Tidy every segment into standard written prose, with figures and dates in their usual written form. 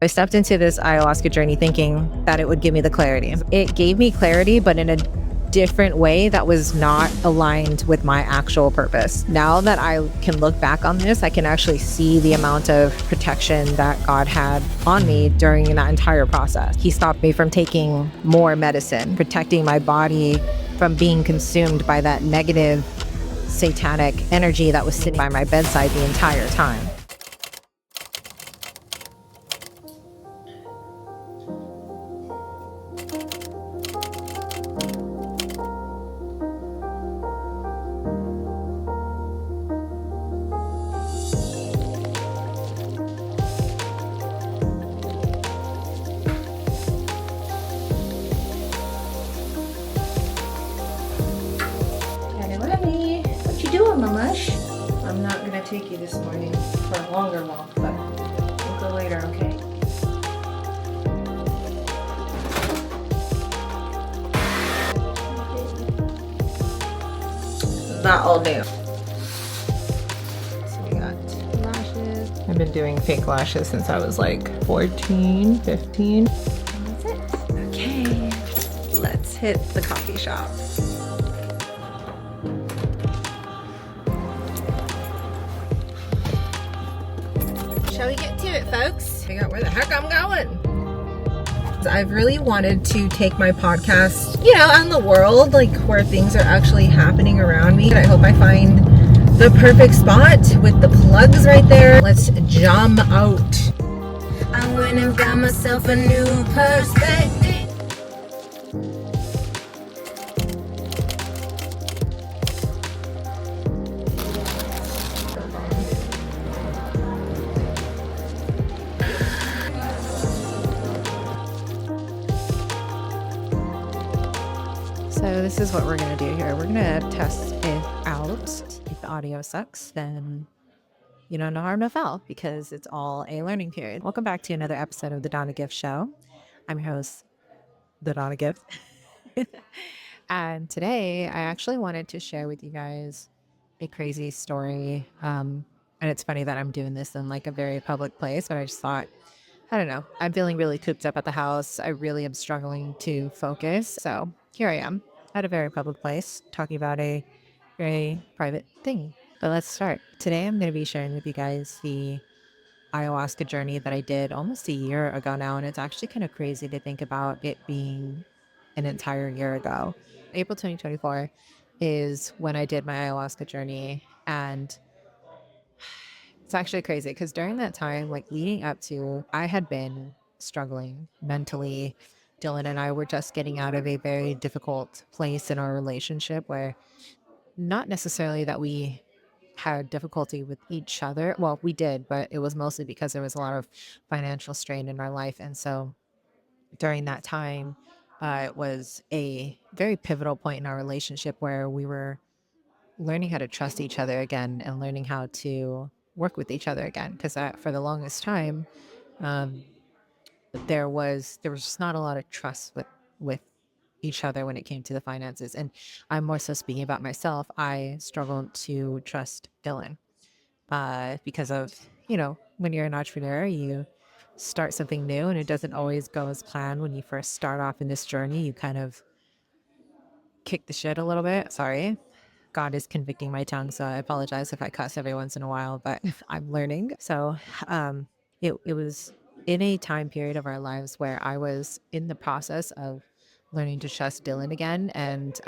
I stepped into this ayahuasca journey thinking that it would give me the clarity. It gave me clarity, but in a different way that was not aligned with my actual purpose. Now that I can look back on this, I can actually see the amount of protection that God had on me during that entire process. He stopped me from taking more medicine, protecting my body from being consumed by that negative satanic energy that was sitting by my bedside the entire time. What you doing, Mamush? I'm not gonna take you this morning for a longer walk, but we'll go later, okay? Not all new. So we got lashes. I've been doing fake lashes since I was like 14, 15. And that's it. Okay, let's hit the coffee shop. Shall we get to it, folks? Figure out where the heck I'm going. I've really wanted to take my podcast, out in the world, like where things are actually happening around me. And I hope I find the perfect spot with the plugs right there. Let's jump out. I went and got myself a new perspective. So this is what we're going to do here. We're going to test it out. If the audio sucks, then no harm, no foul, because it's all a learning period. Welcome back to another episode of the Danna Gift Show. I'm your host, the Danna Gift. And today I actually wanted to share with you guys a crazy story. And it's funny that I'm doing this in like a very public place, but I just thought, I don't know, I'm feeling really cooped up at the house. I really am struggling to focus. So here I am at a very public place talking about a very private thing. But let's start. Today I'm going to be sharing with you guys the ayahuasca journey that I did almost a year ago now. And it's actually kind of crazy to think about it being an entire year ago. April 2024 is when I did my ayahuasca journey. And it's actually crazy because during that time, like leading up to, I had been struggling mentally. Dylan and I were just getting out of a very difficult place in our relationship where not necessarily that we had difficulty with each other. Well, we did, but it was mostly because there was a lot of financial strain in our life. And so during that time, it was a very pivotal point in our relationship where we were learning how to trust each other again and learning how to work with each other again. Because for the longest time, um, there was just not a lot of trust with each other when it came to the finances. And I'm more so speaking about myself. I struggled to trust Dylan because of, when you're an entrepreneur, you start something new and it doesn't always go as planned. When you first start off in this journey, you kind of kick the shit a little bit. Sorry. God is convicting my tongue, so I apologize if I cuss every once in a while, but I'm learning. So it was in a time period of our lives where I was in the process of learning to trust Dylan again. And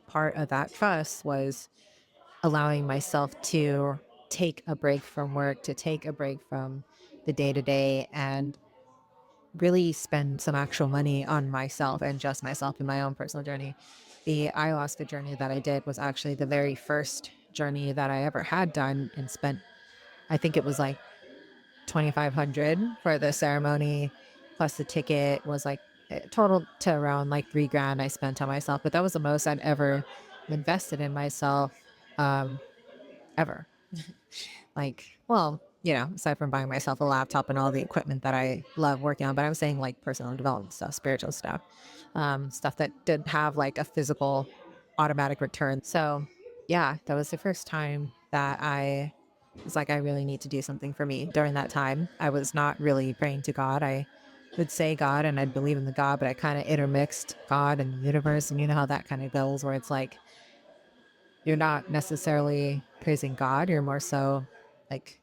part of that trust was allowing myself to take a break from work, to take a break from the day to day, and really spend some actual money on myself and just myself in my own personal journey. The ayahuasca journey that I did was actually the very first journey that I ever had done and spent, I think it was like 2,500 for the ceremony, plus the ticket was like total to around like $3,000 I spent on myself. But that was the most I'd ever invested in myself ever. Like, well, aside from buying myself a laptop and all the equipment that I love working on, but I'm saying like personal development stuff, spiritual stuff, stuff that didn't have like a physical automatic return. So yeah, that was the first time that I It's like I really need to do something for me. During that time, I was not really praying to God. I would say God and I'd believe in the God, but I kind of intermixed God and the universe. And you know how that kind of goes, where it's like you're not necessarily praising God, you're more so like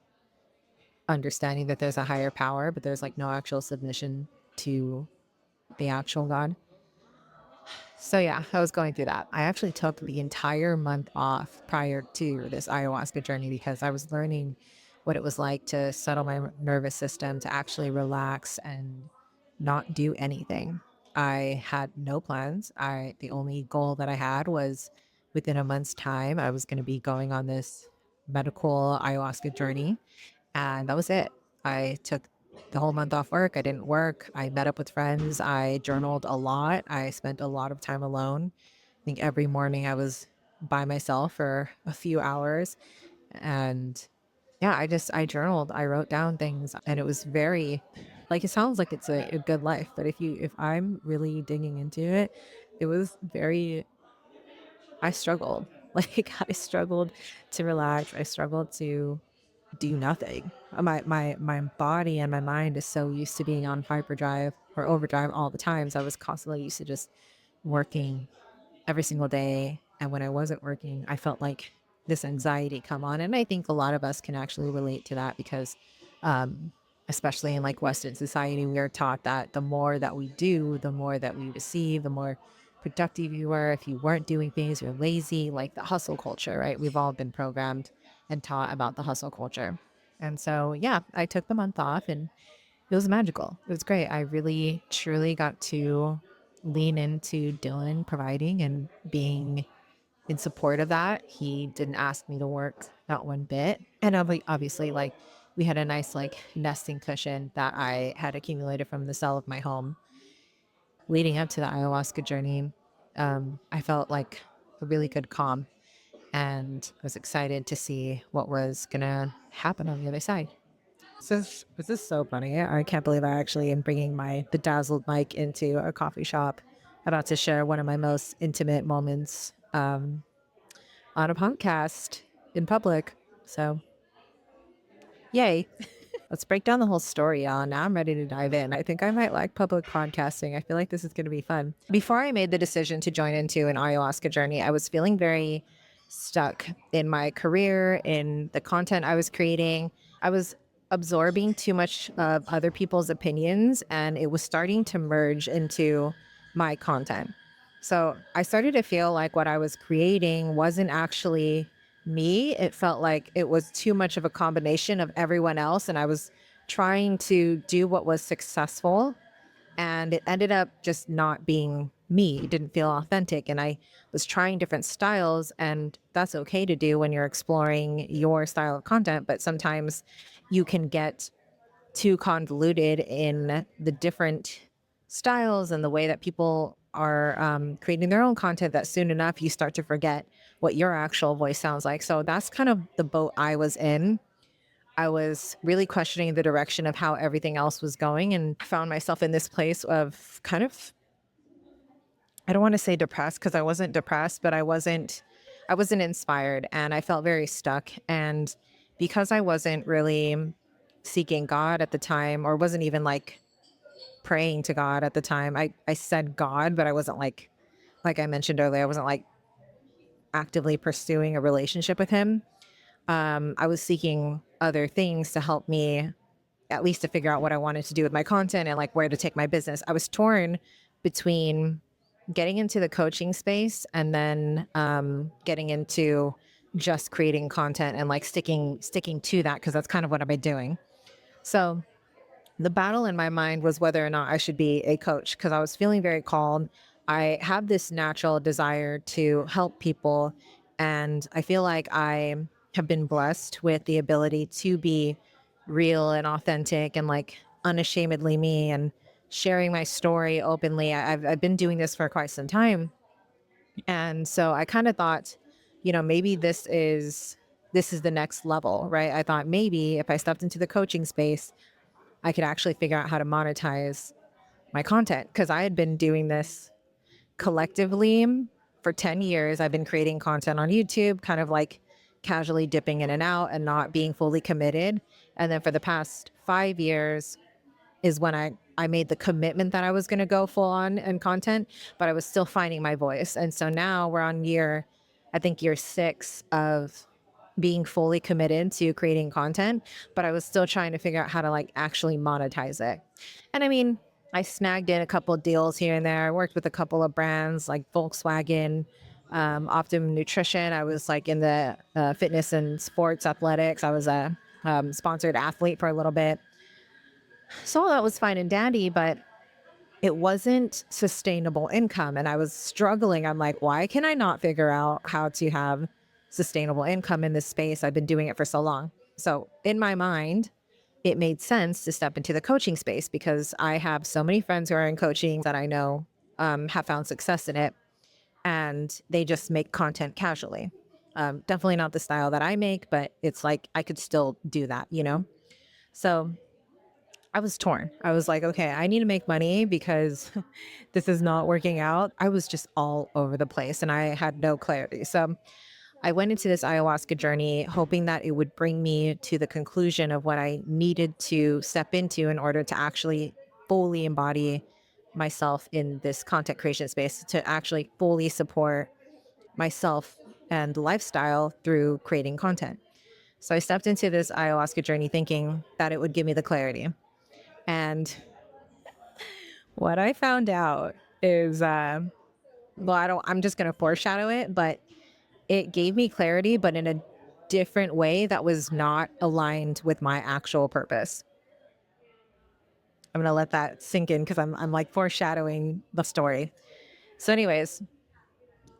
understanding that there's a higher power, but there's like no actual submission to the actual God. So yeah, I was going through that. I actually took the entire month off prior to this ayahuasca journey because I was learning what it was like to settle my nervous system, to actually relax and not do anything. I had no plans. The only goal that I had was within a month's time, I was going to be going on this medical ayahuasca journey, and that was it. I took the whole month off work. I didn't work. I met up with friends. I journaled a lot. I spent a lot of time alone. I think every morning I was by myself for a few hours. And yeah, I journaled. I wrote down things, and it was very like, it sounds like it's a good life. But if I'm really digging into it, it was very, I struggled. Like, I struggled to relax. I struggled to do nothing. My body and my mind is so used to being on hyperdrive or overdrive all the time. So I was constantly used to just working every single day. And when I wasn't working, I felt like this anxiety come on. And I think a lot of us can actually relate to that because, um, especially in like Western society, we are taught that the more that we do, the more that we receive, the more productive you were. If you weren't doing things, you're lazy, like the hustle culture, right? We've all been programmed and taught about the hustle culture. And so, yeah, I took the month off and it was magical. It was great. I really, truly got to lean into Dylan providing and being in support of that. He didn't ask me to work, not one bit. And obviously, like, we had a nice, like, nesting cushion that I had accumulated from the sale of my home. Leading up to the ayahuasca journey, I felt like a really good calm and I was excited to see what was going to happen on the other side. This is so funny. I can't believe I actually am bringing my bedazzled mic into a coffee shop, about to share one of my most intimate moments on a podcast in public. So, yay. Let's break down the whole story, y'all. Now I'm ready to dive in. I think I might like public podcasting. I feel like this is going to be fun. Before I made the decision to join into an ayahuasca journey, I was feeling very stuck in my career, in the content I was creating. I was absorbing too much of other people's opinions, and it was starting to merge into my content. So I started to feel like what I was creating wasn't actually me. It felt like it was too much of a combination of everyone else. And I was trying to do what was successful. And it ended up just not being me. It didn't feel authentic. And I was trying different styles. And that's okay to do when you're exploring your style of content. But sometimes you can get too convoluted in the different styles and the way that people are creating their own content, that soon enough you start to forget what your actual voice sounds like. So that's kind of the boat I was in. I was really questioning the direction of how everything else was going and found myself in this place of kind of, I don't want to say depressed because I wasn't depressed, but I wasn't inspired and I felt very stuck. And because I wasn't really seeking God at the time, or wasn't even like praying to God at the time, I said God, but I wasn't like I mentioned earlier, I wasn't like actively pursuing a relationship with him. I was seeking other things to help me, at least to figure out what I wanted to do with my content and like where to take my business. I was torn between getting into the coaching space and then getting into just creating content and like sticking to that, because that's kind of what I've been doing. So the battle in my mind was whether or not I should be a coach, because I was feeling very called. I have this natural desire to help people. And I feel like I have been blessed with the ability to be real and authentic and like unashamedly me and sharing my story openly. I've been doing this for quite some time. And so I kind of thought, maybe this is the next level, right? I thought maybe if I stepped into the coaching space, I could actually figure out how to monetize my content, because I had been doing this collectively for 10 years. I've been creating content on YouTube, kind of like casually dipping in and out and not being fully committed. And then for the past 5 years is when I made the commitment that I was going to go full on in content, but I was still finding my voice. And so now we're on I think year 6 of being fully committed to creating content, but I was still trying to figure out how to like actually monetize it. And I mean, I snagged in a couple of deals here and there. I worked with a couple of brands like Volkswagen, Optimum Nutrition. I was like in the fitness and sports athletics. I was a sponsored athlete for a little bit. So all that was fine and dandy, but it wasn't sustainable income. And I was struggling. I'm like, why can I not figure out how to have sustainable income in this space? I've been doing it for so long. So in my mind, it made sense to step into the coaching space because I have so many friends who are in coaching that I know have found success in it, and they just make content casually. Definitely not the style that I make, but it's like I could still do that, you know? So I was torn. I was like, okay, I need to make money because this is not working out. I was just all over the place and I had no clarity. So I went into this ayahuasca journey hoping that it would bring me to the conclusion of what I needed to step into in order to actually fully embody myself in this content creation space, to actually fully support myself and lifestyle through creating content. So I stepped into this ayahuasca journey thinking that it would give me the clarity. And what I found out is, well, I'm just going to foreshadow it, but it gave me clarity, but in a different way that was not aligned with my actual purpose. I'm going to let that sink in because I'm like foreshadowing the story. So, anyways,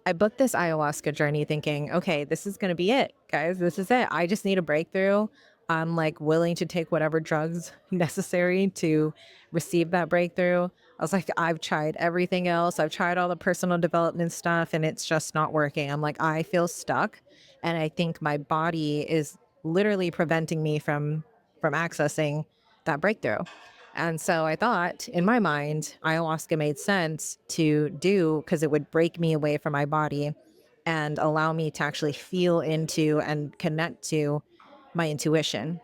I booked this ayahuasca journey thinking, okay, this is going to be it, guys. This is it. I just need a breakthrough. I'm like willing to take whatever drugs necessary to receive that breakthrough. I was like, I've tried everything else. I've tried all the personal development stuff and it's just not working. I'm like, I feel stuck. And I think my body is literally preventing me from accessing that breakthrough. And so I thought in my mind, ayahuasca made sense to do because it would break me away from my body and allow me to actually feel into and connect to my intuition,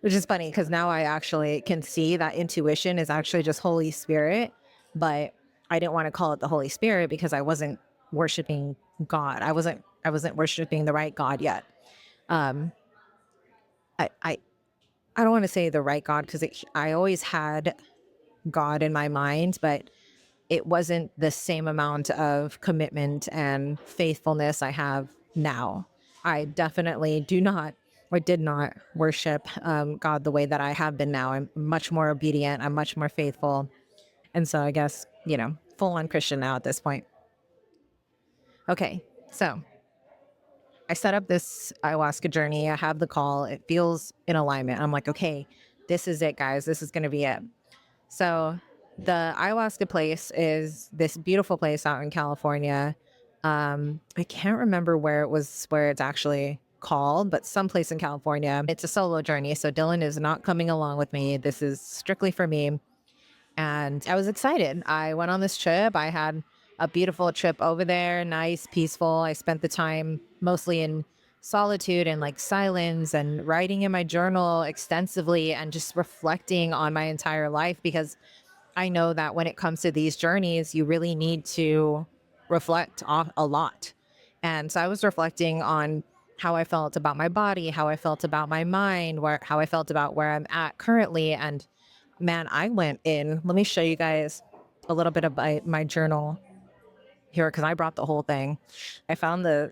which is funny because now I actually can see that intuition is actually just Holy Spirit. But I didn't want to call it the Holy Spirit because I wasn't worshiping God. I wasn't worshiping the right God yet. Um, I don't want to say the right God because I always had God in my mind, but it wasn't the same amount of commitment and faithfulness I have now. I definitely do not or did not worship God the way that I have been now. I'm much more obedient. I'm much more faithful. And so I guess, full on Christian now at this point. Okay. So I set up this ayahuasca journey. I have the call. It feels in alignment. I'm like, okay, this is it, guys. This is going to be it. So the ayahuasca place is this beautiful place out in California. I can't remember where it's actually called, but someplace in California. It's a solo journey. So Dylan is not coming along with me. This is strictly for me. And I was excited. I went on this trip. I had a beautiful trip over there, nice, peaceful. I spent the time mostly in solitude and like silence and writing in my journal extensively and just reflecting on my entire life because I know that when it comes to these journeys, you really need to reflect on a lot. And so I was reflecting on how I felt about my body, how I felt about my mind, how I felt about where I'm at currently. And man, I went in. Let me show you guys a little bit of my journal here because I brought the whole thing. I found the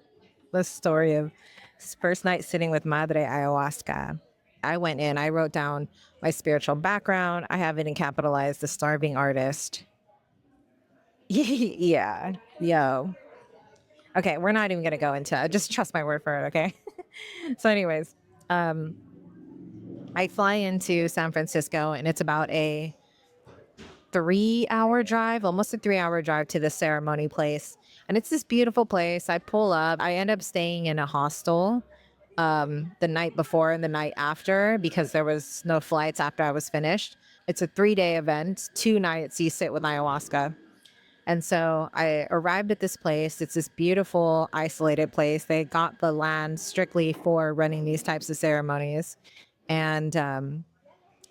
story of this first night sitting with Madre Ayahuasca. I went in, I wrote down my spiritual background. I have it in capitalized, the starving artist. Yeah, yo. Okay, we're not even going to go into it. Just trust my word for it, okay? So, anyways, um, I fly into San Francisco and it's about a 3 hour drive, almost a 3 hour drive to the ceremony place. And it's this beautiful place. I pull up, I end up staying in a hostel the night before and the night after because there was no flights after I was finished. It's a 3-day event, 2 nights you sit with ayahuasca. And so I arrived at this place. It's this beautiful, isolated place. They got the land strictly for running these types of ceremonies. And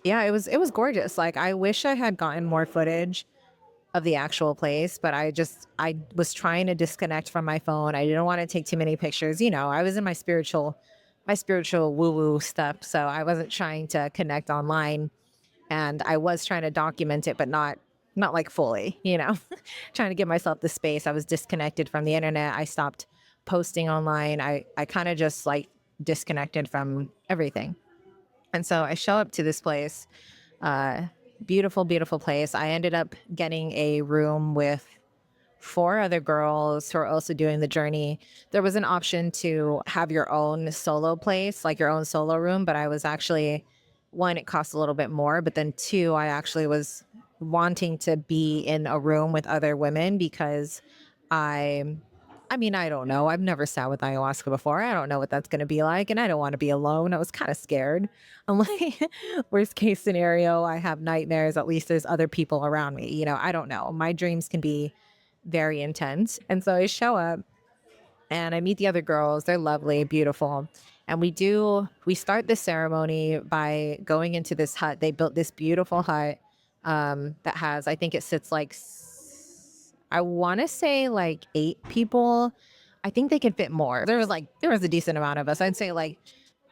yeah, it was gorgeous. Like I wish I had gotten more footage of the actual place, but I was trying to disconnect from my phone. I didn't want to take too many pictures. I was in my spiritual woo-woo stuff. So I wasn't trying to connect online, and I was trying to document it, but not like fully. Trying to give myself the space. I was disconnected from the internet. I stopped posting online. I kind of just like disconnected from everything. And so I show up to this place, uh, beautiful, beautiful place. I ended up getting a room with four other girls who are also doing the journey. There was an option to have your own solo place, like your own solo room, but I was actually, one, it cost a little bit more, but then two, I actually was wanting to be in a room with other women because I I mean, I don't know. I've never sat with ayahuasca before. I don't know what that's going to be like, and I don't want to be alone. I was kind of scared. I'm like, worst case scenario, I have nightmares. At least there's other people around me. I don't know. My dreams can be very intense. And so I show up and I meet the other girls. They're lovely, beautiful. And we start the ceremony by going into this hut. They built this beautiful hut that has, I think it sits like, I want to say like 8 people. I think they could fit more. There was a decent amount of us. I'd say like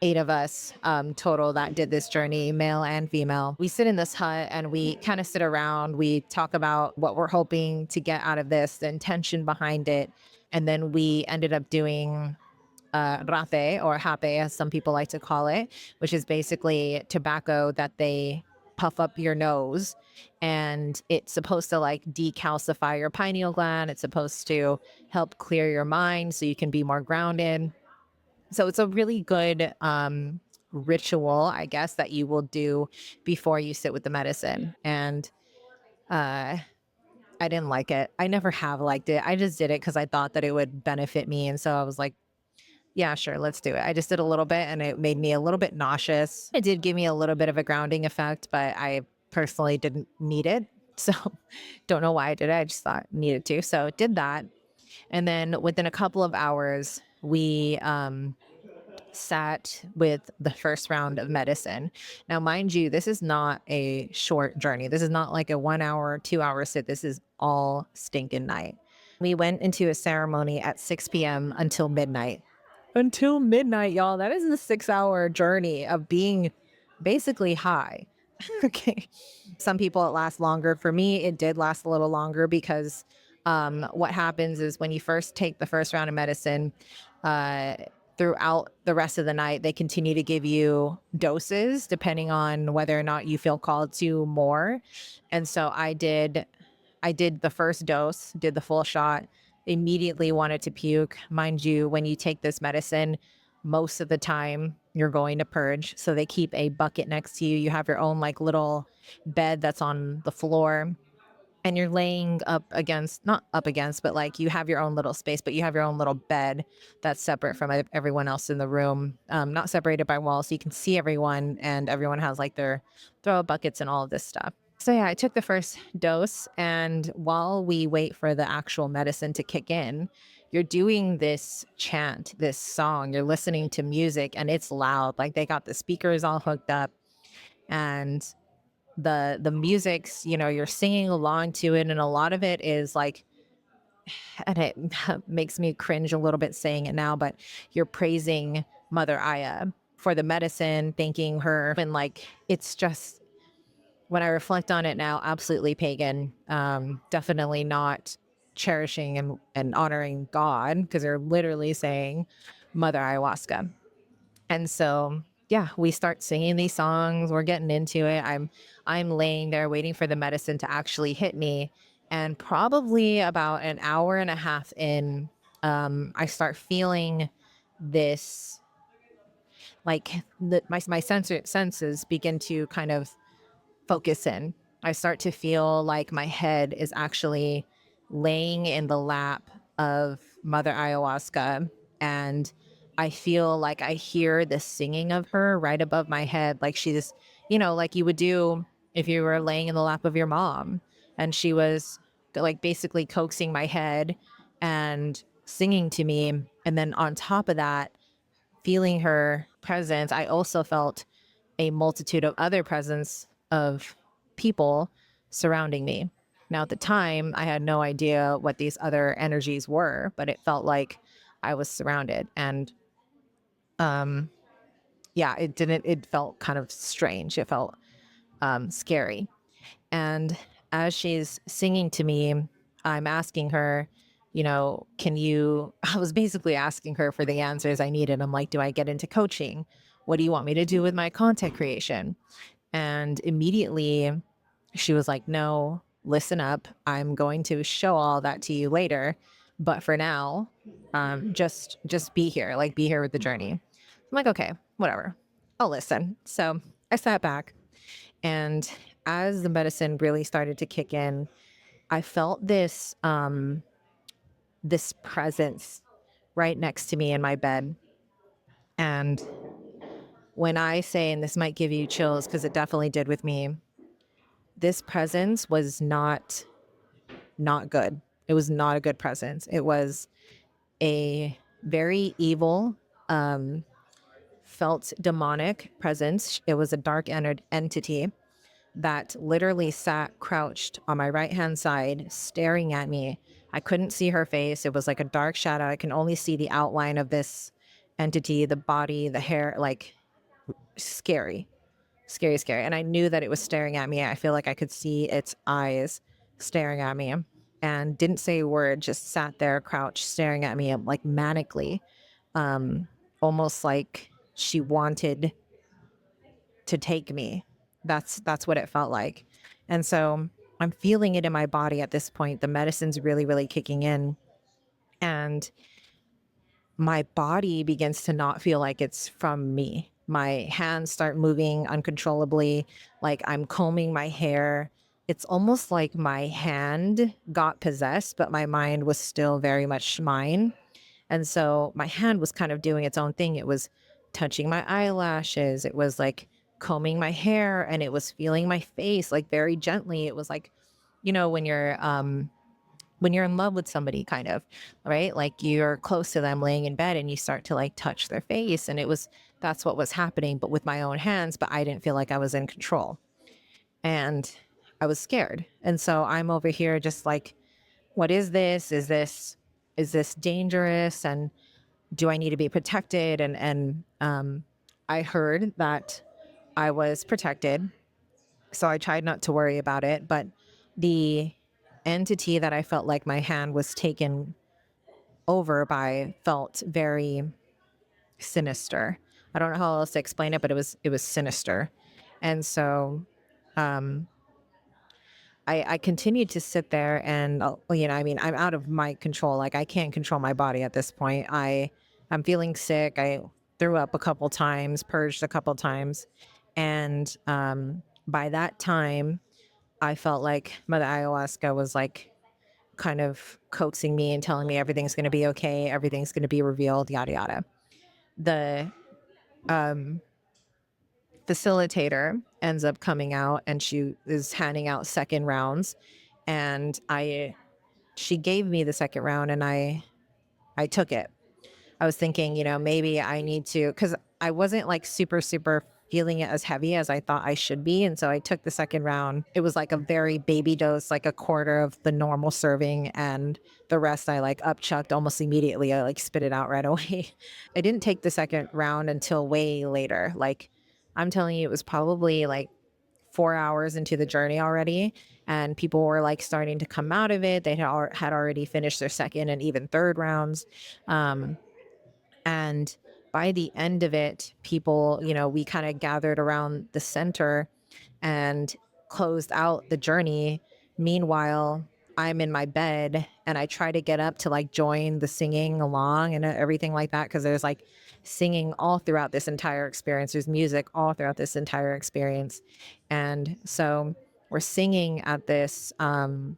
8 of us total that did this journey, male and female. We sit in this hut and we kind of sit around. We talk about what we're hoping to get out of this, the intention behind it. And then we ended up doing rape or hape, as some people like to call it, which is basically tobacco that they puff up your nose. And it's supposed to like decalcify your pineal gland. It's supposed to help clear your mind so you can be more grounded. So it's a really good ritual, I guess, that you will do before you sit with the medicine. And uh, I didn't like it. I never have liked it. I just did it because I thought that it would benefit me. And so I was like, yeah, sure, let's do it. I just did a little bit and it made me a little bit nauseous. It did give me a little bit of a grounding effect, but I personally didn't need it. So don't know why I did it. I just thought needed to. So did that. And then within a couple of hours, we sat with the first round of medicine. Now, mind you, this is not a short journey. This is not like a 1 hour, 2 hour sit. This is all stinking night. We went into a ceremony at 6 p.m. until midnight. Until midnight, y'all. That is a 6 hour journey of being basically high. Okay. Some people it lasts longer. For me, it did last a little longer because what happens is when you first take the first round of medicine, uh, throughout the rest of the night, they continue to give you doses depending on whether or not you feel called to more. And so I did the first dose, did the full shot, immediately wanted to puke. Mind you, when you take this medicine, most of the time you're going to purge. So they keep a bucket next to you. You have your own like little bed that's on the floor, and you're laying up against, not up against, but like you have your own little space, but you have your own little bed that's separate from everyone else in the room, not separated by walls. So you can see everyone, and everyone has like their throw buckets and all of this stuff. So yeah, I took the first dose, and while we wait for the actual medicine to kick in, you're doing this chant, this song, you're listening to music, and it's loud. Like they got the speakers all hooked up, and the music's, you're singing along to it, and a lot of it is like, and it makes me cringe a little bit saying it now, but you're praising Mother Aya for the medicine, thanking her, and like it's just, when I reflect on it now, absolutely pagan. Definitely not cherishing and honoring God, because they're literally saying Mother Ayahuasca. And so, yeah, we start singing these songs. We're getting into it. I'm laying there waiting for the medicine to actually hit me. And probably about an hour and a half in, I start feeling this, like my senses begin to kind of focus in. I start to feel like my head is actually laying in the lap of Mother Ayahuasca. And I feel like I hear the singing of her right above my head. Like like you would do if you were laying in the lap of your mom. And she was like basically coaxing my head and singing to me. And then on top of that, feeling her presence, I also felt a multitude of other presence of people surrounding me. Now, at the time, I had no idea what these other energies were, but it felt like I was surrounded. And um, yeah, it felt kind of strange. It felt scary. And as she's singing to me, I'm asking her, can you, I was basically asking her for the answers I needed. I'm like, do I get into coaching? What do you want me to do with my content creation? And immediately she was like, no, listen up. I'm going to show all that to you later. But for now, just be here, like be here with the journey. I'm like, okay, whatever. I'll listen. So I sat back, and as the medicine really started to kick in, I felt this presence right next to me in my bed. And when I say, and this might give you chills because it definitely did with me, this presence was not good. It was not a good presence. It was a very evil, um, felt demonic presence. It was a dark entity that literally sat crouched on my right hand side, staring at me. I couldn't see her face. It was like a dark shadow. I can only see the outline of this entity, the body, the hair, like scary, scary, scary. And I knew that it was staring at me. I feel like I could see its eyes staring at me, and didn't say a word, just sat there crouched, staring at me like manically, um, almost like she wanted to take me. That's what it felt like. And so I'm feeling it in my body at this point. The medicine's really, really kicking in. And my body begins to not feel like it's from me. My hands start moving uncontrollably, like I'm combing my hair. It's almost like my hand got possessed, but my mind was still very much mine. And so my hand was kind of doing its own thing. It was touching my eyelashes. It was like combing my hair, and it was feeling my face like very gently. It was like, when you're in love with somebody, kind of, right? Like you're close to them laying in bed and you start to like touch their face. And that's what was happening, but with my own hands, but I didn't feel like I was in control. And I was scared. And so I'm over here just like, what is this? Is this dangerous? And do I need to be protected? And I heard that I was protected, so I tried not to worry about it. But the entity that I felt like my hand was taken over by felt very sinister. I don't know how else to explain it, but it was sinister. And so um, I continued to sit there, and I mean, I'm out of my control. Like I can't control my body at this point. I'm feeling sick. I threw up a couple times, purged a couple times, and by that time, I felt like Mother Ayahuasca was like kind of coaxing me and telling me everything's going to be okay, everything's going to be revealed, yada yada. The um, facilitator ends up coming out, and she is handing out second rounds, and she gave me the second round, and I took it. I was thinking, maybe I need to, because I wasn't like super, super feeling it as heavy as I thought I should be. And so I took the second round. It was like a very baby dose, like a quarter of the normal serving. And the rest I like upchucked almost immediately. I like spit it out right away. I didn't take the second round until way later. Like I'm telling you, it was probably like 4 hours into the journey already, and people were like starting to come out of it. They had already finished their second and even third rounds. And by the end of it, people, we kind of gathered around the center and closed out the journey. Meanwhile, I'm in my bed, and I try to get up to like join the singing along and everything like that, because there's like singing all throughout this entire experience. There's music all throughout this entire experience. And so we're singing at this in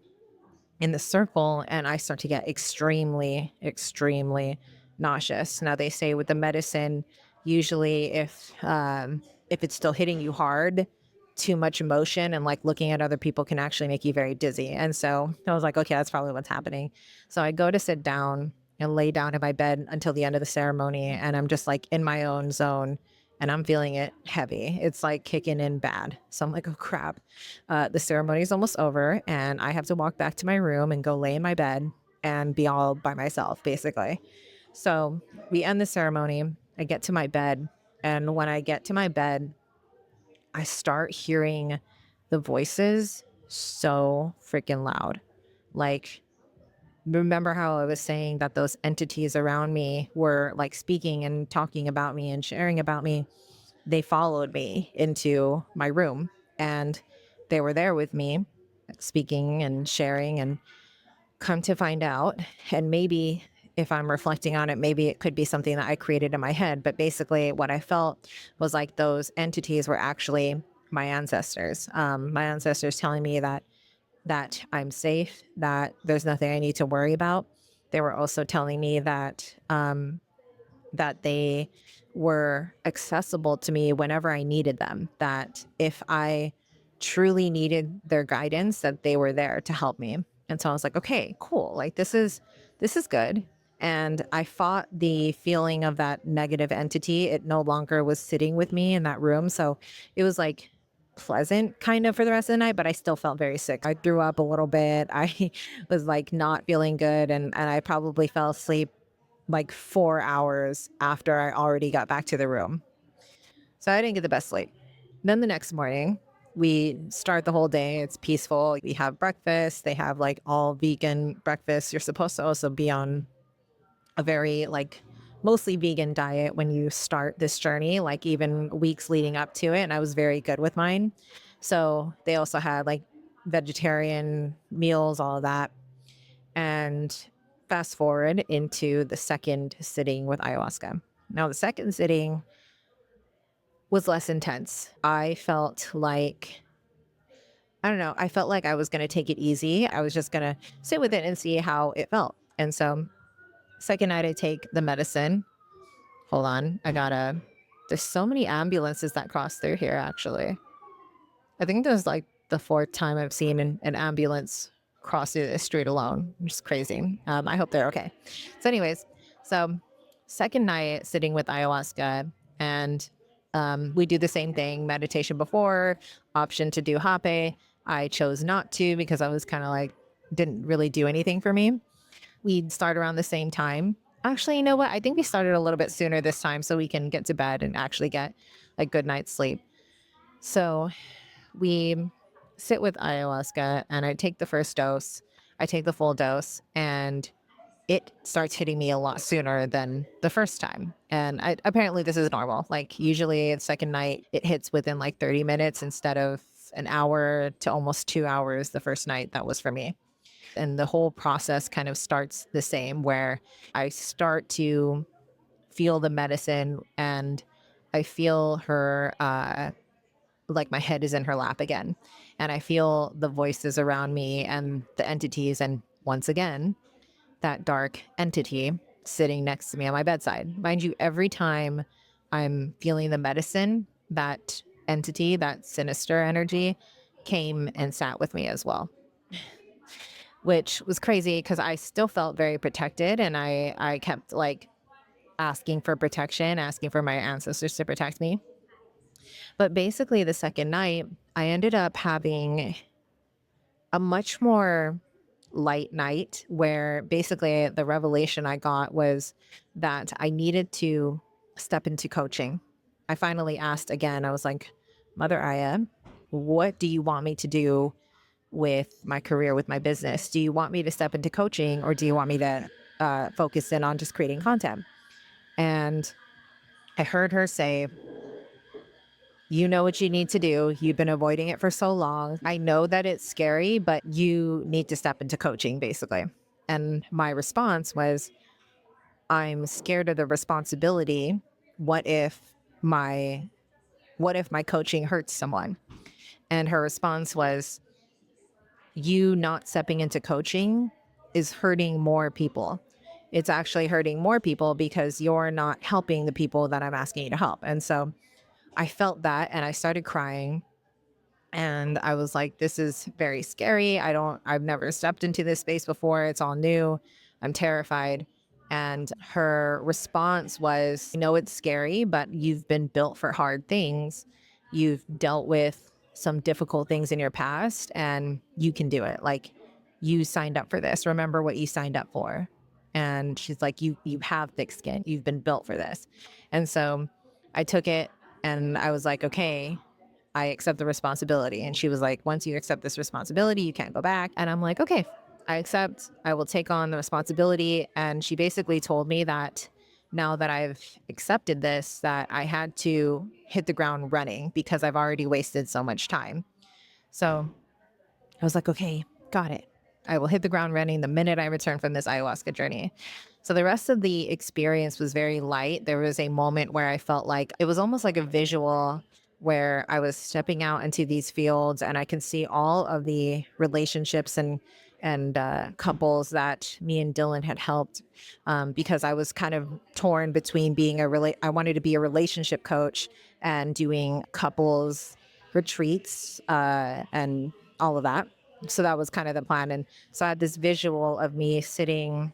the circle, and I start to get extremely, extremely nauseous. Now they say with the medicine, usually if it's still hitting you hard, too much emotion and like looking at other people can actually make you very dizzy. And so I was like, okay, that's probably what's happening. So I go to sit down and lay down in my bed until the end of the ceremony. And I'm just like in my own zone and I'm feeling it heavy. It's like kicking in bad. So I'm like, oh crap. The ceremony is almost over and I have to walk back to my room and go lay in my bed and be all by myself, basically. So we end the ceremony. I get to my bed. And when I get to my bed, I start hearing the voices so freaking loud. Like, remember how I was saying that those entities around me were like speaking and talking about me and sharing about me? They followed me into my room and they were there with me, speaking and sharing. And come to find out, and maybe if I'm reflecting on it, maybe it could be something that I created in my head. But basically, what I felt was like those entities were actually my ancestors. My ancestors telling me that I'm safe, that there's nothing I need to worry about. They were also telling me that they were accessible to me whenever I needed them, that if I truly needed their guidance, that they were there to help me. And so I was like, okay, cool. Like this is good. And I fought the feeling of that negative entity. It no longer was sitting with me in that room. So it was like pleasant kind of for the rest of the night, but I still felt very sick. I threw up a little bit. I was like not feeling good and I probably fell asleep like 4 hours after I already got back to the room. So I didn't get the best sleep. Then the next morning, we start the whole day. It's peaceful. We have breakfast. They have like all vegan breakfast. You're supposed to also be on a very like mostly vegan diet when you start this journey, like even weeks leading up to it. And I was very good with mine. So they also had like vegetarian meals, all of that. And fast forward into the second sitting with ayahuasca. Now, the second sitting was less intense. I felt like, I don't know, I felt like I was going to take it easy. I was just going to sit with it and see how it felt. And so, second night, I take the medicine. Hold on. There's so many ambulances that cross through here, actually. I think there's like the fourth time I've seen an ambulance cross through the street alone, which is crazy. I hope they're okay. So, anyways, so second night sitting with ayahuasca, and we do the same thing: meditation before, option to do hape. I chose not to because I was kind of like didn't really do anything for me. We'd start around the same time. Actually, you know what? I think we started a little bit sooner this time so we can get to bed and actually get a good night's sleep. So we sit with ayahuasca and I take the first dose, I take the full dose, and it starts hitting me a lot sooner than the first time. And apparently, this is normal. Like, usually, the second night, it hits within like 30 minutes instead of an hour to almost 2 hours the first night. That was for me. And the whole process kind of starts the same, where I start to feel the medicine and I feel her like my head is in her lap again. And I feel the voices around me and the entities. And once again, that dark entity sitting next to me on my bedside. Mind you, every time I'm feeling the medicine, that entity, that sinister energy came and sat with me as well, which was crazy because I still felt very protected. And I kept like asking for protection, asking for my ancestors to protect me. But basically, the second night, I ended up having a much more light night where basically the revelation I got was that I needed to step into coaching. I finally asked again, I was like, Mother Aya, what do you want me to do with my career, with my business? Do you want me to step into coaching or do you want me to focus in on just creating content? And I heard her say, you know what you need to do. You've been avoiding it for so long. I know that it's scary, but you need to step into coaching, basically. And my response was, I'm scared of the responsibility. What if my coaching hurts someone? And her response was, you not stepping into coaching is hurting more people. It's actually hurting more people because you're not helping the people that I'm asking you to help. And so I felt that and I started crying. And I was like, this is very scary. I've never stepped into this space before. It's all new. I'm terrified. And her response was, I know it's scary, but you've been built for hard things. You've dealt with some difficult things in your past and you can do it. Like, you signed up for this. Remember what you signed up for. And she's like, you have thick skin. You've been built for this. And so I took it and I was like, okay, I accept the responsibility. And she was like, once you accept this responsibility, you can't go back. And I'm like, okay, I accept. I will take on the responsibility. And she basically told me that now that I've accepted this, that I had to hit the ground running because I've already wasted so much time. So I was like, okay, got it. I will hit the ground running the minute I return from this ayahuasca journey. So the rest of the experience was very light. There was a moment where I felt like it was almost like a visual where I was stepping out into these fields and I can see all of the relationships and couples that me and Dylan had helped, because I was kind of torn between being I wanted to be a relationship coach and doing couples retreats, and all of that. So that was kind of the plan. And so I had this visual of me sitting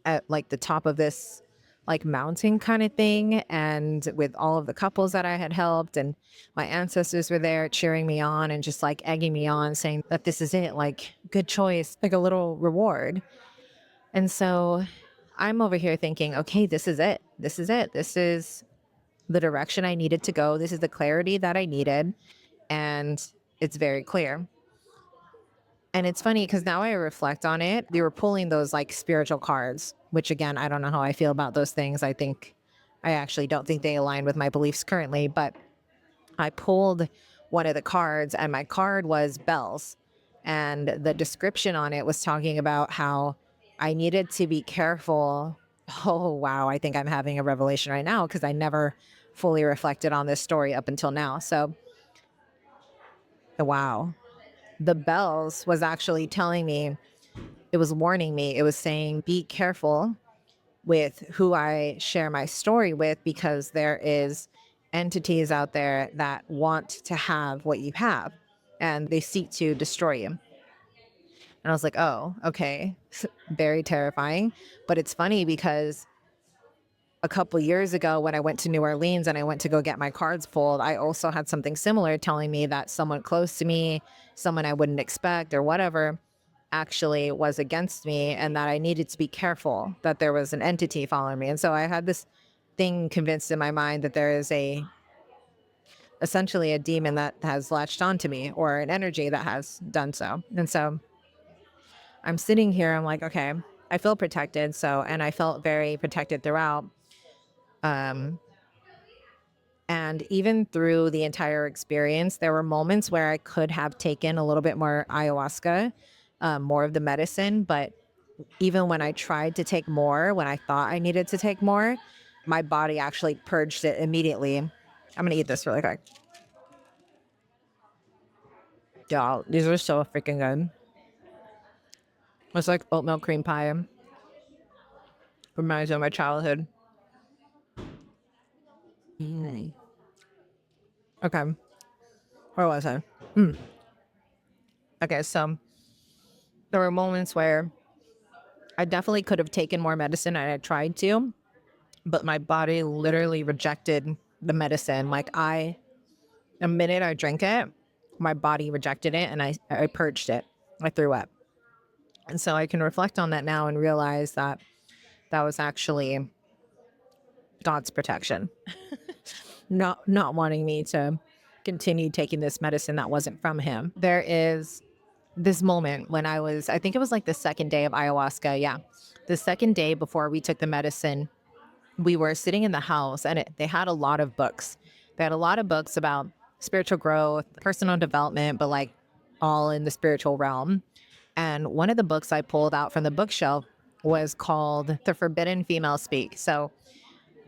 at like the top of this like mountain kind of thing, and with all of the couples that I had helped, and my ancestors were there cheering me on and just like egging me on, saying that this is it, like good choice, like a little reward. And so I'm over here thinking, okay, this is it. This is it. This is the direction I needed to go. This is the clarity that I needed. And it's very clear. And it's funny because now I reflect on it, they were pulling those like spiritual cards, which again, I don't know how I feel about those things. I actually don't think they align with my beliefs currently, but I pulled one of the cards and my card was bells. And the description on it was talking about how I needed to be careful. Oh, wow. I think I'm having a revelation right now because I never fully reflected on this story up until now. So, wow. The bells was actually telling me, it was warning me, it was saying, be careful with who I share my story with because there is entities out there that want to have what you have and they seek to destroy you. And I was like, oh, okay. Very terrifying. But it's funny because a couple years ago when I went to New Orleans and I went to go get my cards pulled, I also had something similar telling me that someone close to me, someone I wouldn't expect or whatever, actually was against me and that I needed to be careful, that there was an entity following me. And so I had this thing convinced in my mind that there is essentially a demon that has latched onto me or an energy that has done so. And so I'm sitting here, I'm like, okay, I feel protected. So, and I felt very protected throughout. Um, And even through the entire experience, there were moments where I could have taken a little bit more ayahuasca, more of the medicine. But even when I tried to take more, when I thought I needed to take more, my body actually purged it immediately. I'm going to eat this really quick. Y'all, these are so freaking good. It's like oatmeal cream pie. Reminds me of my childhood. Okay. Where was I? Okay, so there were moments where I definitely could have taken more medicine and I tried to, but my body literally rejected the medicine. The minute I drank it, my body rejected it and I purged it. I threw up. And so I can reflect on that now and realize that that was actually God's protection, not wanting me to continue taking this medicine that wasn't from him. There is this moment when I think it was like the second day of ayahuasca. Yeah. The second day before we took the medicine, we were sitting in the house and they had a lot of books. They had a lot of books about spiritual growth, personal development, but like all in the spiritual realm. And one of the books I pulled out from the bookshelf was called The Forbidden Female Speak. So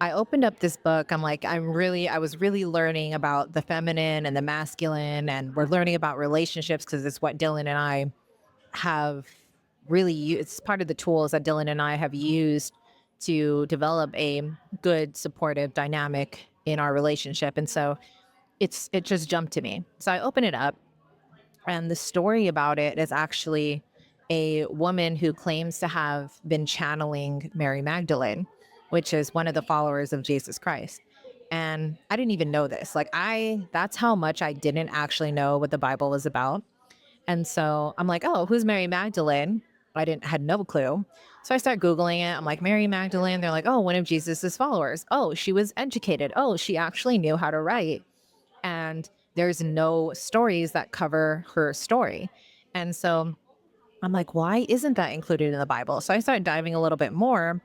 I opened up this book. I'm like, I was really learning about the feminine and the masculine, and we're learning about relationships because it's what Dylan and I have it's part of the tools that Dylan and I have used to develop a good supportive dynamic in our relationship. And so it just jumped to me. So I open it up, and the story about it is actually a woman who claims to have been channeling Mary Magdalene, which is one of the followers of Jesus Christ. And I didn't even know this. That's how much I didn't actually know what the Bible was about. And so I'm like, oh, who's Mary Magdalene? Had no clue. So I start Googling it. I'm like, Mary Magdalene. They're like, oh, one of Jesus's followers. Oh, she was educated. Oh, she actually knew how to write. And there's no stories that cover her story. And so I'm like, why isn't that included in the Bible? So I started diving a little bit more.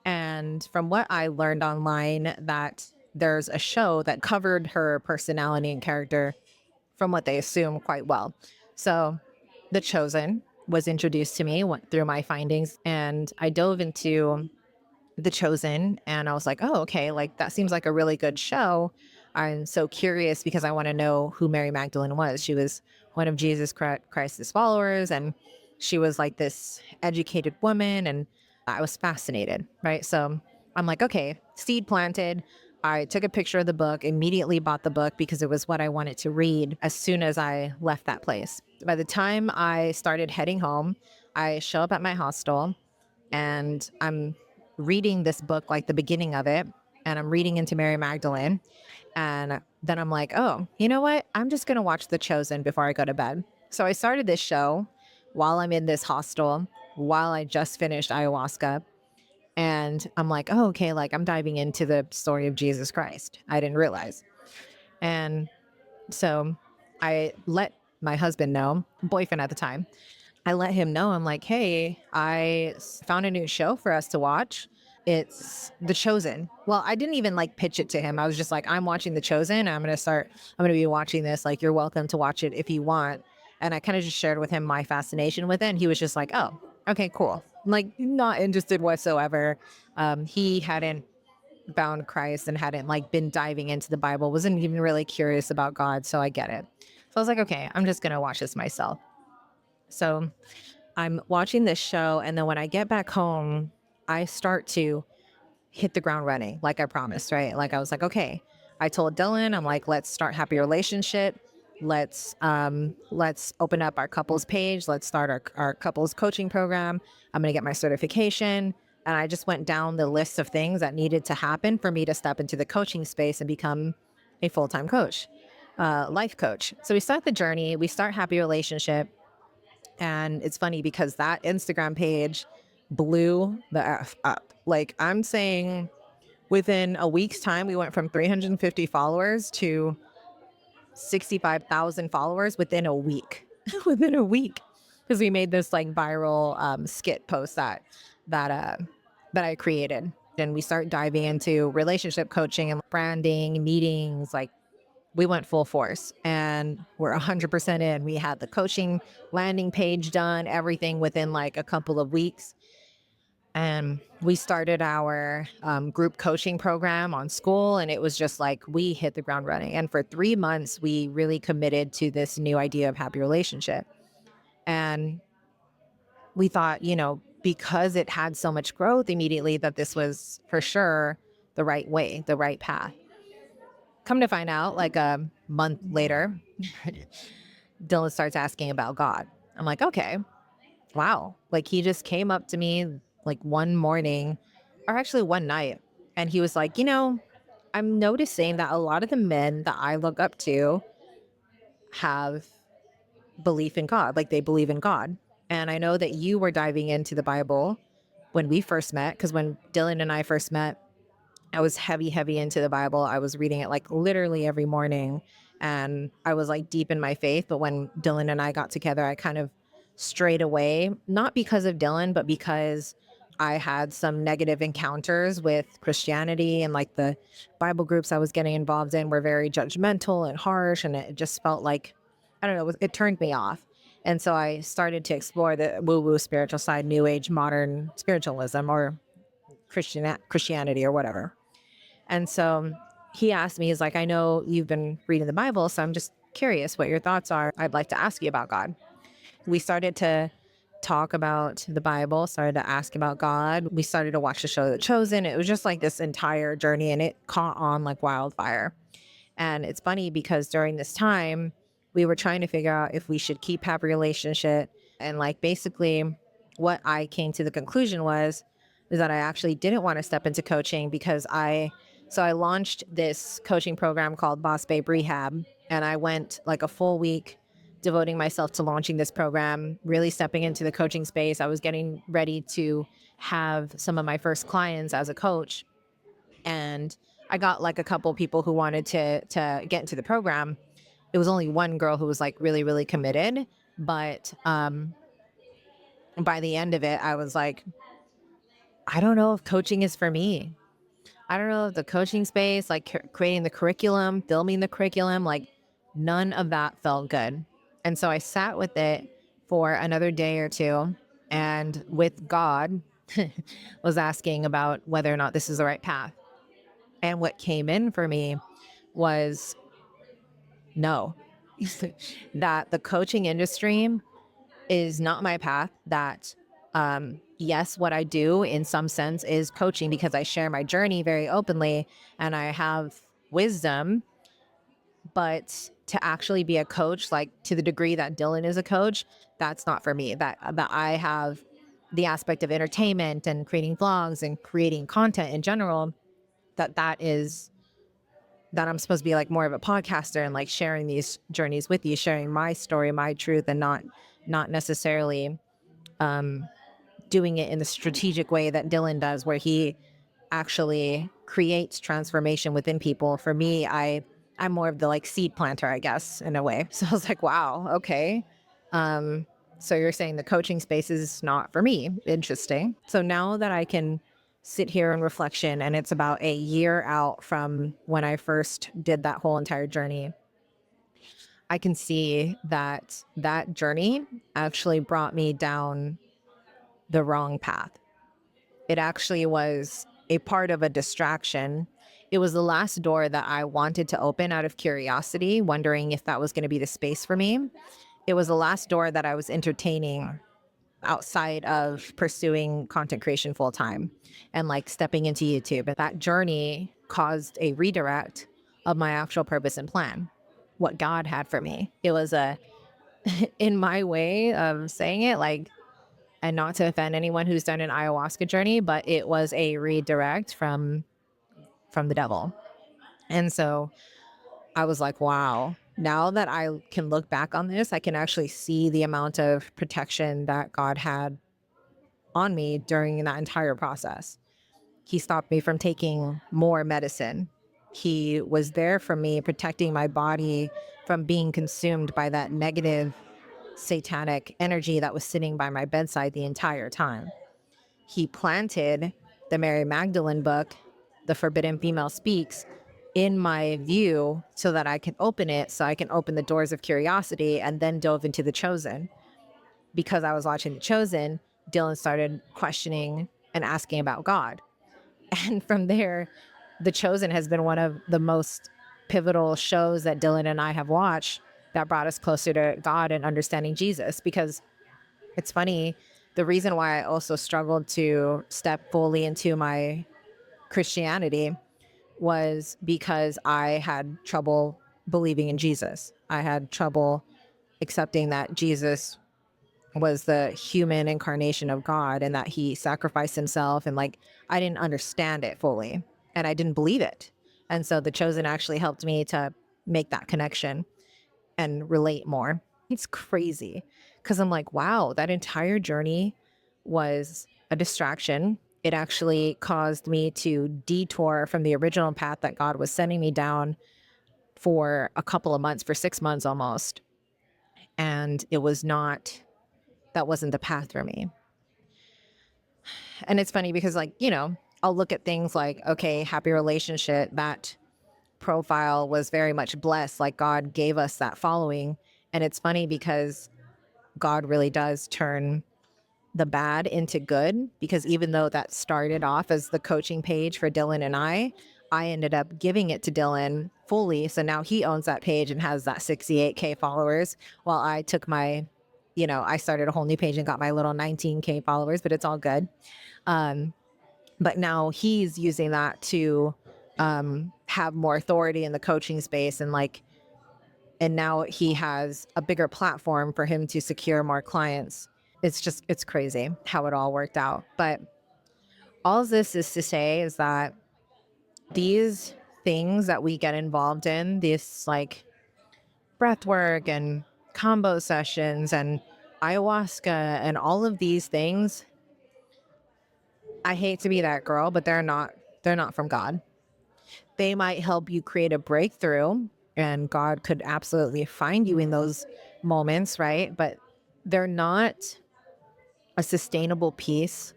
And from what I learned online, that there's a show that covered her personality and character, from what they assume, quite well. So The Chosen was introduced to me, went through my findings, and I dove into The Chosen, and I was like, oh, okay, like that seems like a really good show. I'm so curious because I want to know who Mary Magdalene was. She was one of Jesus Christ's followers, and she was like this educated woman, and I was fascinated, right? So I'm like, okay, seed planted. I took a picture of the book, immediately bought the book because it was what I wanted to read as soon as I left that place. By the time I started heading home, I show up at my hostel, and I'm reading this book, like the beginning of it, and I'm reading into Mary Magdalene. And then I'm like, oh, you know what? I'm just going to watch The Chosen before I go to bed. So I started this show while I'm in this hostel, while I just finished ayahuasca. And I'm like, oh, okay, like I'm diving into the story of Jesus Christ. I didn't realize. And so I let my husband know, boyfriend at the time, I let him know, I'm like, hey, found a new show for us to watch. It's The Chosen. Well, I didn't even like pitch it to him. I was just like, I'm watching The Chosen. I'm going to be watching this. Like, you're welcome to watch it if you want. And I kind of just shared with him my fascination with it. And he was just like, oh, okay, cool. Like, not interested whatsoever. He hadn't found Christ and hadn't like been diving into the Bible, wasn't even really curious about God. So I get it. So I was like, okay, I'm just going to watch this myself. So I'm watching this show, and then when I get back home, I start to hit the ground running, like I promised, right? Like I was like, okay. I told Dylan, I'm like, let's start Happy Relationship. Let's open up our couples page. Let's start our couples coaching program. I'm gonna get my certification. And I just went down the list of things that needed to happen for me to step into the coaching space and become a full-time coach, life coach. So we start the journey, we start Happy Relationship. And it's funny because that Instagram page blew the F up. Like I'm saying, within a week's time, we went from 350 followers to 65,000 followers within a week. Within a week, because we made this like viral skit post that I created. And we start diving into relationship coaching and branding, meetings, like we went full force, and we're 100% in. We had the coaching landing page done, everything within like a couple of weeks. And we started our group coaching program on school, and it was just like we hit the ground running. And for 3 months, we really committed to this new idea of happy relationship. And we thought, because it had so much growth immediately, that this was for sure the right way, the right path. Come to find out, like a month later, Dylan starts asking about God. I'm like, okay, wow. Like he just came up to me like one morning, or actually one night, and he was like, I'm noticing that a lot of the men that I look up to have belief in God, like they believe in God. And I know that you were diving into the Bible when we first met, because when Dylan and I first met, I was heavy, heavy into the Bible. I was reading it like literally every morning, and I was like deep in my faith. But when Dylan and I got together, I kind of strayed away, not because of Dylan, but because I had some negative encounters with Christianity, and like the Bible groups I was getting involved in were very judgmental and harsh. And it just felt like, I don't know, it turned me off. And so I started to explore the woo-woo spiritual side, new age, modern spiritualism, or Christianity or whatever. And so he asked me, he's like, I know you've been reading the Bible, so I'm just curious what your thoughts are. I'd like to ask you about God. We started to talk about the Bible, started to ask about God. We started to watch the show The Chosen. It was just like this entire journey, and it caught on like wildfire. And it's funny because during this time, we were trying to figure out if we should keep having a relationship. And like basically what I came to the conclusion was is that I actually didn't want to step into coaching because I launched this coaching program called Boss Babe Rehab, and I went like a full week devoting myself to launching this program, really stepping into the coaching space. I was getting ready to have some of my first clients as a coach, and I got like a couple people who wanted to get into the program. It was only one girl who was like really really committed, but by the end of it I was like, I don't know if coaching is for me. I don't know if the coaching space, like creating the curriculum, filming the curriculum, like none of that felt good. And so I sat with it for another day or two, and with God was asking about whether or not this is the right path. And what came in for me was no, that the coaching industry is not my path. That, yes, what I do in some sense is coaching because I share my journey very openly and I have wisdom. But to actually be a coach, like to the degree that Dylan is a coach, that's not for me. That I have the aspect of entertainment and creating vlogs and creating content in general, that is that I'm supposed to be like more of a podcaster and like sharing these journeys with you, sharing my story, my truth, and not necessarily doing it in the strategic way that Dylan does, where he actually creates transformation within people. For me, I'm more of the like seed planter, I guess, in a way. So I was like, wow, okay. So you're saying the coaching space is not for me. Interesting. So now that I can sit here in reflection, and it's about a year out from when I first did that whole entire journey, I can see that that journey actually brought me down the wrong path. It actually was a part of a distraction. It was the last door that I wanted to open out of curiosity, wondering if that was going to be the space for me. It was the last door that I was entertaining outside of pursuing content creation full time and like stepping into YouTube. But that journey caused a redirect of my actual purpose and plan, what God had for me. It was a, in my way of saying it, like, and not to offend anyone who's done an ayahuasca journey, but it was a redirect from the devil. And so I was like, wow, now that I can look back on this, I can actually see the amount of protection that God had on me during that entire process. He stopped me from taking more medicine. He was there for me, protecting my body from being consumed by that negative satanic energy that was sitting by my bedside the entire time. He planted the Mary Magdalene book, The Forbidden Female Speaks, in my view so that I can open it, so I can open the doors of curiosity, and then dove into The Chosen. Because I was watching The Chosen, Dylan started questioning and asking about God. And from there, The Chosen has been one of the most pivotal shows that Dylan and I have watched that brought us closer to God and understanding Jesus. Because it's funny, the reason why I also struggled to step fully into my Christianity was because I had trouble believing in Jesus. I had trouble accepting that Jesus was the human incarnation of God and that he sacrificed himself. And like, I didn't understand it fully and I didn't believe it. And so The Chosen actually helped me to make that connection and relate more. It's crazy because I'm like, wow, that entire journey was a distraction. It actually caused me to detour from the original path that God was sending me down for a couple of months, for 6 months almost. And it was not, that wasn't the path for me. And it's funny because, like, I'll look at things like, okay, happy relationship, that profile was very much blessed. Like, God gave us that following. And it's funny because God really does turn the bad into good, because even though that started off as the coaching page for Dylan and I ended up giving it to Dylan fully. So now he owns that page and has that 68K followers, while I took my, I started a whole new page and got my little 19K followers, but it's all good. But now he's using that to have more authority in the coaching space, and now he has a bigger platform for him to secure more clients. It's crazy how it all worked out. But all this is to say is that these things that we get involved in, this like breath work and combo sessions and ayahuasca and all of these things, I hate to be that girl, but they're not from God. They might help you create a breakthrough, and God could absolutely find you in those moments, right? But they're not a sustainable piece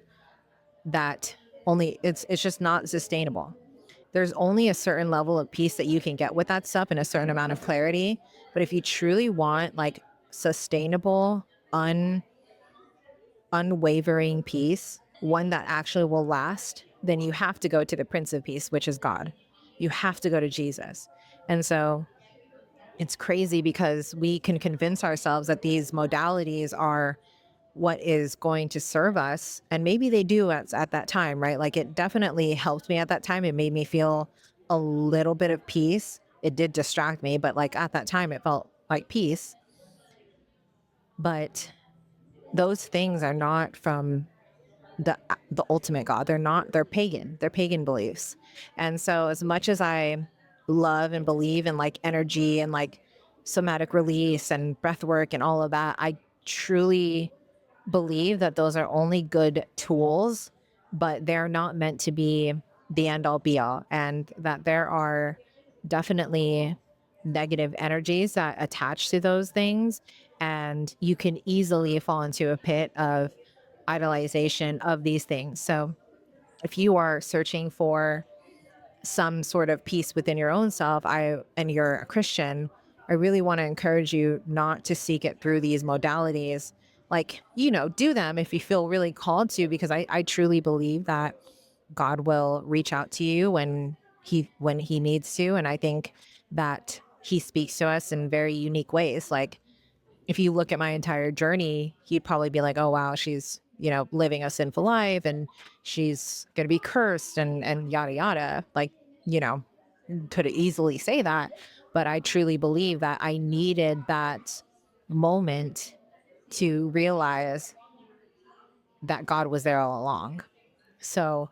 that only it's just not sustainable. There's only a certain level of peace that you can get with that stuff and a certain amount of clarity. But if you truly want like sustainable, unwavering peace, one that actually will last, then you have to go to the Prince of Peace, which is God. You have to go to Jesus. And so it's crazy because we can convince ourselves that these modalities are what is going to serve us. And maybe they do at that time, right? Like it definitely helped me at that time. It made me feel a little bit of peace. It did distract me, but like at that time, it felt like peace. But those things are not from the ultimate God. They're pagan. They're pagan beliefs. And so as much as I love and believe in like energy and like somatic release and breath work and all of that, I truly believe that those are only good tools, but they're not meant to be the end all be all, and that there are definitely negative energies that attach to those things. And you can easily fall into a pit of idolization of these things. So if you are searching for some sort of peace within your own self, and you're a Christian, I really want to encourage you not to seek it through these modalities. Like, do them if you feel really called to, because I truly believe that God will reach out to you when he needs to. And I think that he speaks to us in very unique ways. Like if you look at my entire journey, he'd probably be like, oh, wow, she's, living a sinful life and she's going to be cursed and yada, yada. Like, you know, could easily say that. But I truly believe that I needed that moment to realize that God was there all along. So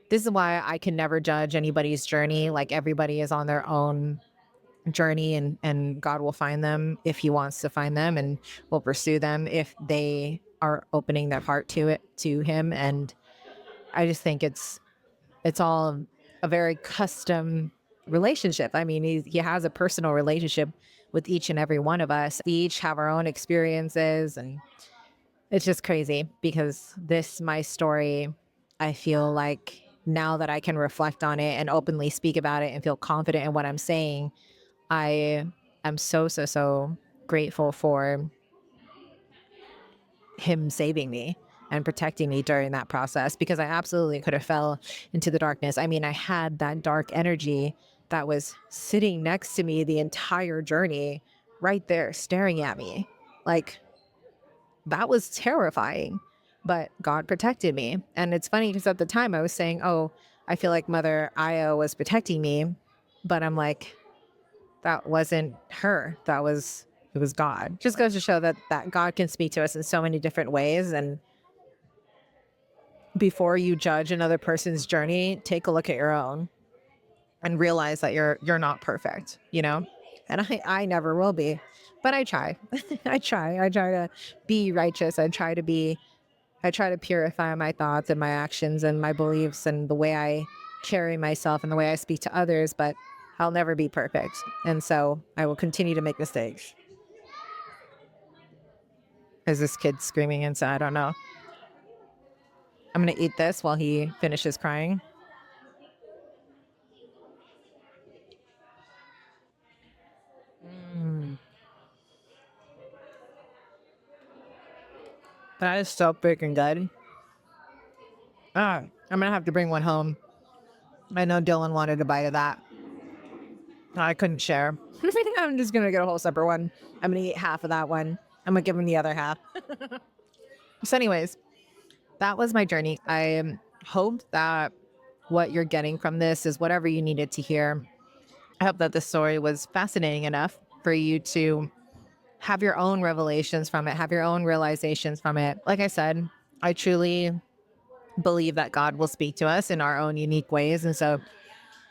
this is why I can never judge anybody's journey. Like everybody is on their own journey, and God will find them if he wants to find them, and will pursue them if they are opening their heart to him. And I just think it's all a very custom relationship. I mean, he has a personal relationship with each and every one of us. We each have our own experiences, and it's just crazy because my story, I feel like now that I can reflect on it and openly speak about it and feel confident in what I'm saying, I am so, so, so grateful for him saving me and protecting me during that process, because I absolutely could have fell into the darkness. I mean, I had that dark energy that was sitting next to me the entire journey, right there staring at me. Like that was terrifying, but God protected me. And it's funny because at the time I was saying, oh, I feel like Mother Io was protecting me, but I'm like, that wasn't her. It was God. Just goes to show that God can speak to us in so many different ways. And before you judge another person's journey, take a look at your own and realize that you're not perfect, And I never will be. But I try. I try. I try to be righteous. I try to purify my thoughts and my actions and my beliefs and the way I carry myself and the way I speak to others, but I'll never be perfect. And so I will continue to make mistakes. Is this kid screaming inside? I don't know. I'm going to eat this while he finishes crying. That is so freaking good. I'm going to have to bring one home. I know Dylan wanted a bite of that. I couldn't share. I'm just going to get a whole separate one. I'm going to eat half of that one. I'm going to give him the other half. So anyways, that was my journey. I hope that what you're getting from this is whatever you needed to hear. I hope that this story was fascinating enough for you to have your own revelations from it, have your own realizations from it. Like I said, I truly believe that God will speak to us in our own unique ways. And so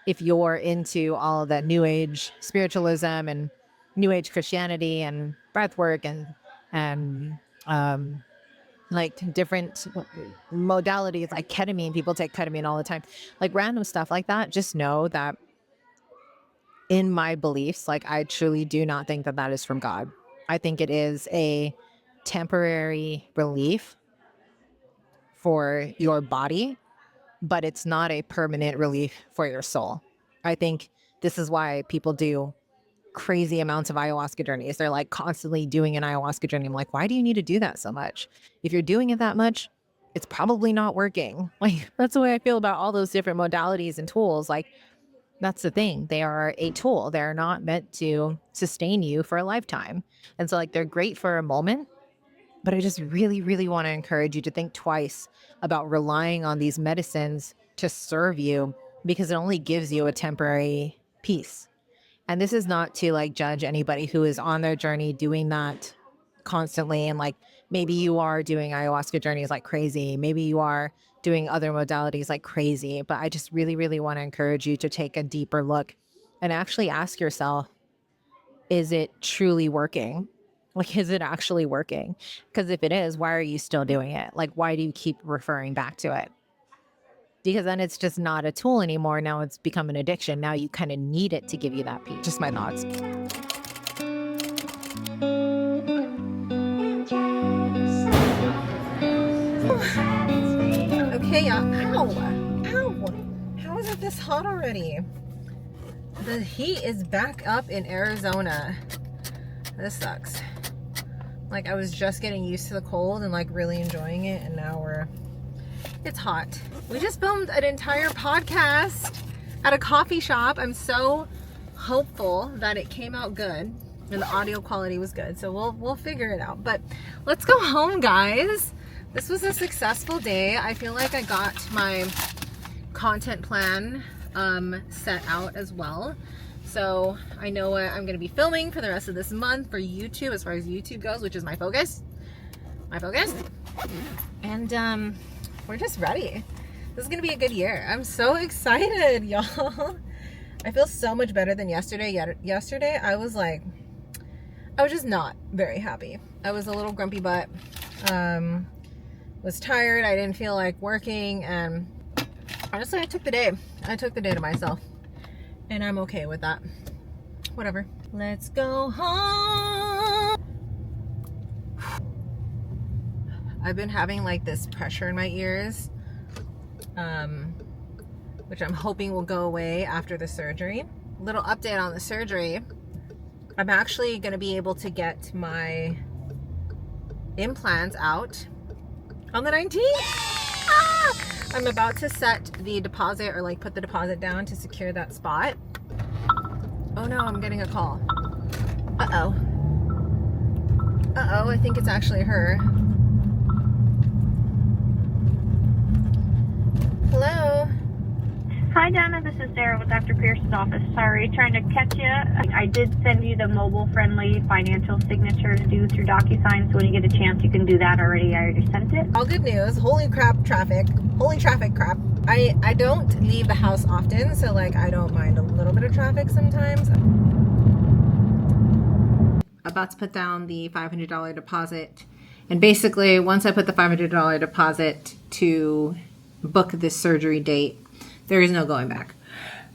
if you're into all of that new age spiritualism and new age Christianity and breath work and like different modalities like ketamine, people take ketamine all the time, like random stuff like that, just know that in my beliefs, like I truly do not think that that is from God. I think it is a temporary relief for your body, but it's not a permanent relief for your soul. I think this is why people do crazy amounts of ayahuasca journeys. They're like constantly doing an ayahuasca journey. I'm like, why do you need to do that so much? If you're doing it that much, it's probably not working. Like, that's the way I feel about all those different modalities and tools. Like, that's the thing. They are a tool. They're not meant to sustain you for a lifetime. And so, like, they're great for a moment, but I just really, really want to encourage you to think twice about relying on these medicines to serve you, because it only gives you a temporary peace. And this is not to like judge anybody who is on their journey doing that constantly. And like, maybe you are doing ayahuasca journeys like crazy. Maybe you are doing other modalities like crazy. But I just really, really want to encourage you to take a deeper look and actually ask yourself, is it truly working? Like, is it actually working? Because if it is, why are you still doing it? Like, why do you keep referring back to it? Because then it's just not a tool anymore. Now it's become an addiction. Now you kind of need it to give you that peace. Just my thoughts. Okay, y'all. Ow. How is it this hot already? The heat is back up in Arizona. This sucks. Like, I was just getting used to the cold and like really enjoying it, and now it's hot. We just filmed an entire podcast at a coffee shop. I'm so hopeful that it came out good and the audio quality was good. So we'll figure it out. But let's go home, guys. This was a successful day. I feel like I got my content plan set out as well. So I know what I'm going to be filming for the rest of this month for YouTube, as far as YouTube goes, which is my focus. And we're just ready. This is gonna be a good year. I'm so excited, y'all. I feel so much better than yesterday. Yesterday, I was just not very happy. I was a little grumpy butt. Was tired. I didn't feel like working, and honestly, I took the day to myself, and I'm okay with that. Whatever. Let's go home. I've been having like this pressure in my ears, which I'm hoping will go away after the surgery. Little update on the surgery. I'm actually going to be able to get my implants out on the 19th. Ah! I'm about to set the deposit, or like put the deposit down to secure that spot. Oh no, I'm getting a call. Uh-oh, I think it's actually her. Hello. Hi, Donna. This is Sarah with Dr. Pierce's office. Sorry, trying to catch you. I did send you the mobile-friendly financial signatures due through DocuSign, so when you get a chance, you can do that already. I already sent it. All good news. Holy crap, traffic. Holy traffic crap. I don't leave the house often, so like I don't mind a little bit of traffic sometimes. About to put down the $500 deposit. And basically, once I put the $500 deposit to book this surgery date, there is no going back.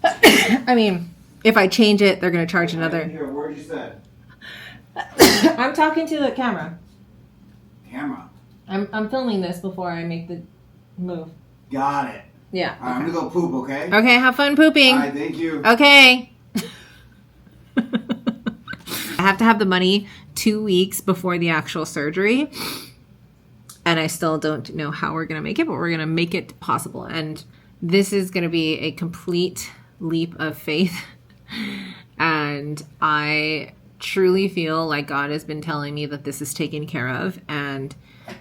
I mean, if I change it, they're going to charge another. Where'd you sit? I'm talking to the camera. Camera. I'm filming this before I make the move. Got it. Yeah. All right, I'm gonna go poop, okay? Okay, have fun pooping. All right, thank you. Okay. I have to have the money 2 weeks before the actual surgery. And I still don't know how we're going to make it, but we're going to make it possible. And this is going to be a complete leap of faith. And I truly feel like God has been telling me that this is taken care of and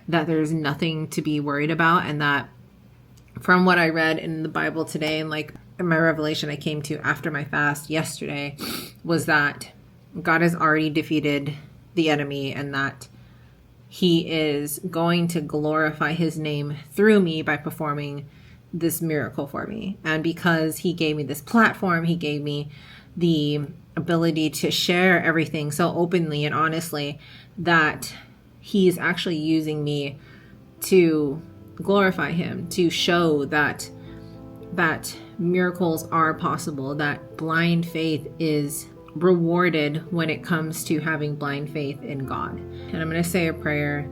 that there's nothing to be worried about, and that from what I read in the Bible today, and like in my revelation I came to after my fast yesterday, was that God has already defeated the enemy, and that he is going to glorify his name through me by performing this miracle for me. And because he gave me this platform, he gave me the ability to share everything so openly and honestly, that he's actually using me to glorify him, to show that miracles are possible, that blind faith is rewarded when it comes to having blind faith in God. And I'm going to say a prayer.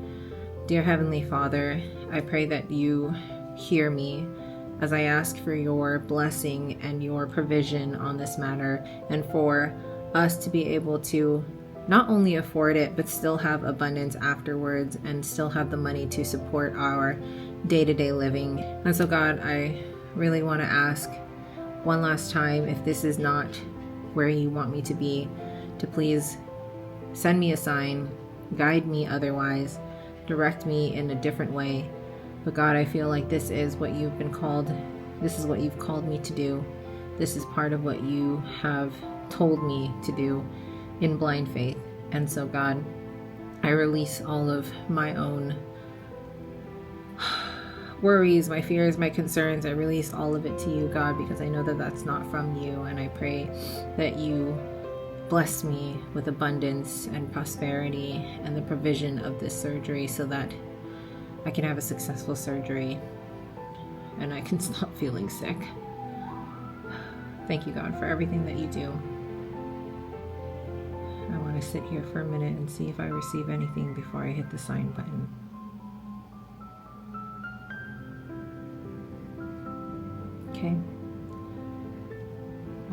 Dear Heavenly Father, I pray that you hear me as I ask for your blessing and your provision on this matter, and for us to be able to not only afford it, but still have abundance afterwards, and still have the money to support our day-to-day living. And so God, I really want to ask one last time, if this is not where you want me to be, to please send me a sign, guide me otherwise, direct me in a different way. But God, I feel like this is what you've been called. This is what you've called me to do. This is part of what you have told me to do in blind faith. And so God, I release all of my own worries, my fears, my concerns. I release all of it to you, God, because I know that that's not from you. And I pray that you bless me with abundance and prosperity and the provision of this surgery, so that I can have a successful surgery and I can stop feeling sick. Thank you, God, for everything that you do. I want to sit here for a minute and see if I receive anything before I hit the sign button. Okay.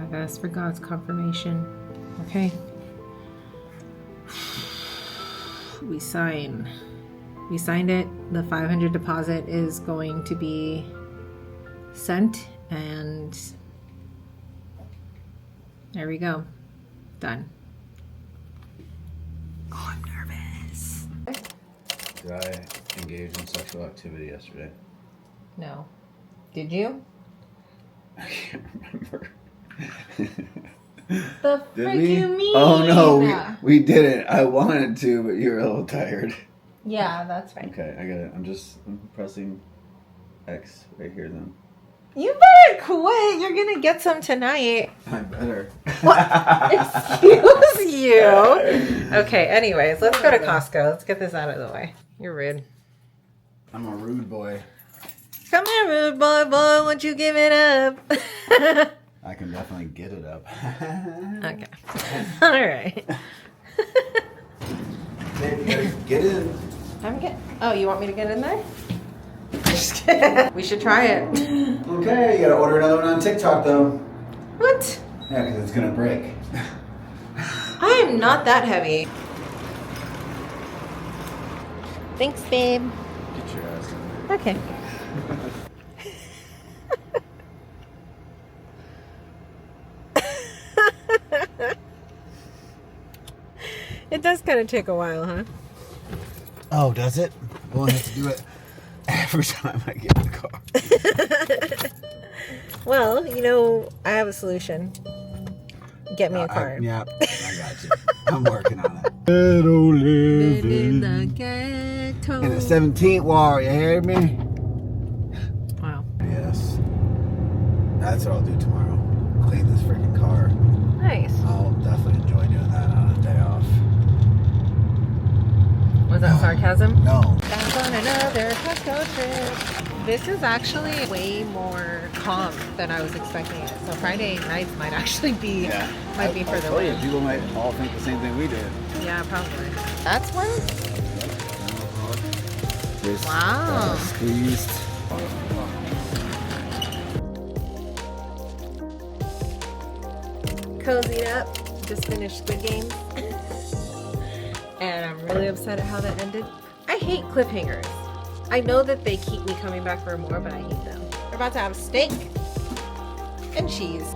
I've asked for God's confirmation. Okay. We signed it. The $500 deposit is going to be sent, and there we go. Done. Oh, I'm nervous. Did I engage in sexual activity yesterday? No. Did you? I can't remember. The Did frick we? you mean? Oh no, we didn't. I wanted to, but you were a little tired. Yeah, that's right. Okay, I got it. I'm pressing X right here then. You better quit. You're gonna get some tonight. I better. What? Excuse you. Okay, anyways, let's go to Costco. Let's get this out of the way. You're rude. I'm a rude boy. Come here, rude boy, won't you give it up? I can definitely get it up. Okay. All right. Hey, get in. Oh, you want me to get in there? Just kidding. We should try it. Okay, you gotta order another one on TikTok though. What? Yeah, because it's gonna break. I am not that heavy. Thanks, babe. Get your ass in there. Okay. It does kind of take a while, huh? Oh, does it? We'll have to do it every time I get in the car. Well, I have a solution. Get me a card. Yeah, I got you. I'm working on it. Ghetto living. the ghetto. In the 17th ward, you hear me? Wow. Yes. That's what I'll do tomorrow. Clean this freaking car. Nice. I'll definitely enjoy doing that on a day off. Was that sarcasm? No. Back on another Costco trip. This is actually way more calm than I was expecting it. So Friday nights might actually be be for the win. People might all think the same thing we did. Yeah, probably. That's one? Just, Wow. Squeezed. Cozied up. Just finished Squid Game. And I'm really upset at how that ended. I hate cliffhangers. I know that they keep me coming back for more, but I hate them. We're about to have steak and cheese.